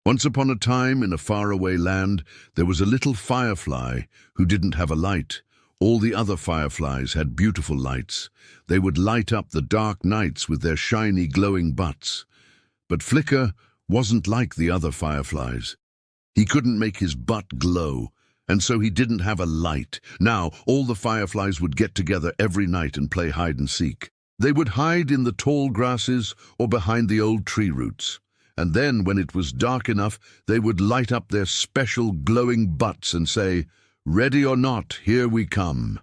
Once upon a time, in a faraway land, there was a little firefly who didn't have a light. All the other fireflies had beautiful lights. They would light up the dark nights with their shiny, glowing butts. But Flicker wasn't like the other fireflies. He couldn't make his butt glow, and so he didn't have a light. Now, all the fireflies would get together every night and play hide and seek. They would hide in the tall grasses or behind the old tree roots. And then, when it was dark enough, they would light up their special glowing butts and say, "Ready or not, here we come."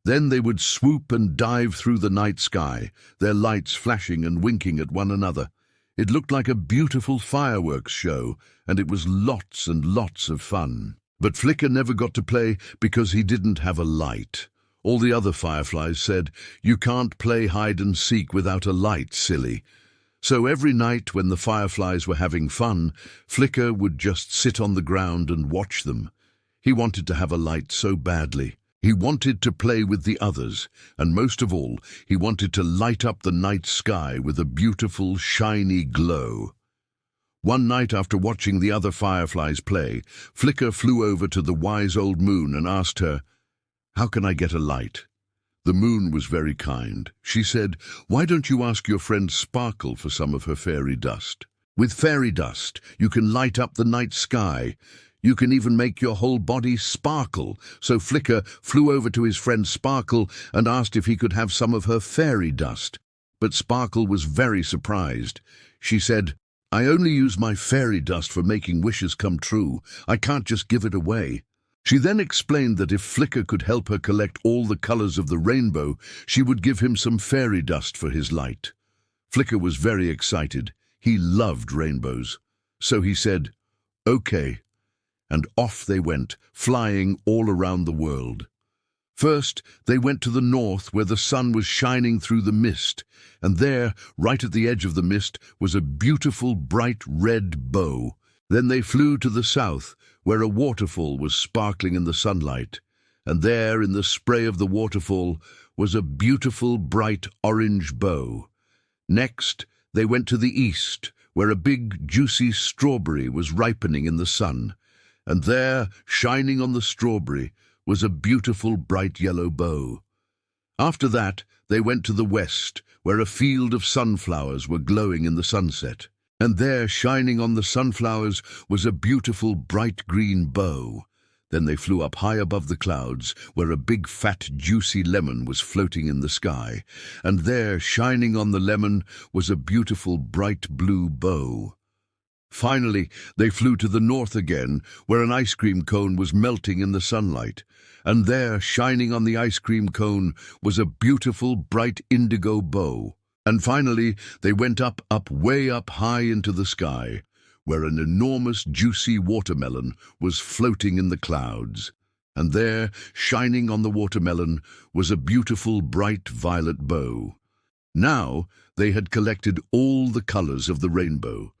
Then they would swoop and dive through the night sky, their lights flashing and winking at one another. It looked like a beautiful fireworks show, and it was lots and lots of fun. But Flicker never got to play because he didn't have a light. All the other fireflies said, "You can't play hide and seek without a light, silly." So every night when the fireflies were having fun, Flicker would just sit on the ground and watch them. He wanted to have a light so badly. He wanted to play with the others, and most of all, he wanted to light up the night sky with a beautiful, shiny glow. One night after watching the other fireflies play, Flicker flew over to the wise old moon and asked her, "How can I get a light?" The moon was very kind. She said, "Why don't you ask your friend Sparkle for some of her fairy dust? With fairy dust, you can light up the night sky. You can even make your whole body sparkle." So Flicker flew over to his friend Sparkle and asked if he could have some of her fairy dust. But Sparkle was very surprised. She said, "I only use my fairy dust for making wishes come true. I can't just give it away." She then explained that if Flicker could help her collect all the colors of the rainbow, she would give him some fairy dust for his light. Flicker was very excited. He loved rainbows. So he said, "Okay." And off they went, flying all around the world. First, they went to the north where the sun was shining through the mist, and there, right at the edge of the mist, was a beautiful bright red bow. Then they flew to the south, where a waterfall was sparkling in the sunlight, and there, in the spray of the waterfall, was a beautiful bright orange bow. Next, they went to the east, where a big, juicy strawberry was ripening in the sun, and there, shining on the strawberry, was a beautiful bright yellow bow. After that, they went to the west, where a field of sunflowers were glowing in the sunset, and there, shining on the sunflowers, was a beautiful bright green bow. Then they flew up high above the clouds, where a big fat juicy lemon was floating in the sky, and there, shining on the lemon, was a beautiful bright blue bow. Finally, they flew to the north again, where an ice cream cone was melting in the sunlight, and there, shining on the ice cream cone, was a beautiful bright indigo bow. And finally, they went up, way up high into the sky, where an enormous juicy watermelon was floating in the clouds. And there, shining on the watermelon, was a beautiful bright violet bow. Now they had collected all the colors of the rainbow.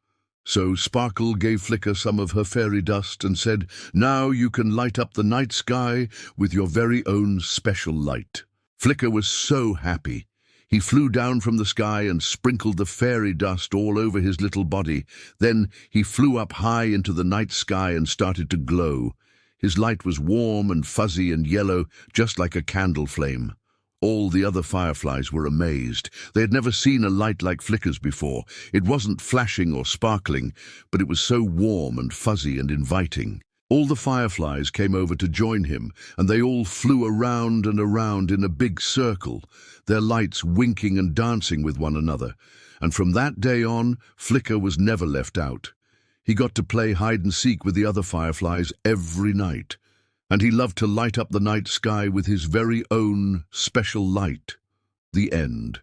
So Sparkle gave Flicker some of her fairy dust and said, "Now you can light up the night sky with your very own special light." Flicker was so happy. He flew down from the sky and sprinkled the fairy dust all over his little body. Then he flew up high into the night sky and started to glow. His light was warm and fuzzy and yellow, just like a candle flame. All the other fireflies were amazed. They had never seen a light like Flicker's before. It wasn't flashing or sparkling, but it was so warm and fuzzy and inviting. All the fireflies came over to join him, and they all flew around and around in a big circle, their lights winking and dancing with one another. And from that day on, Flicker was never left out. He got to play hide and seek with the other fireflies every night, and he loved to light up the night sky with his very own special light. The end.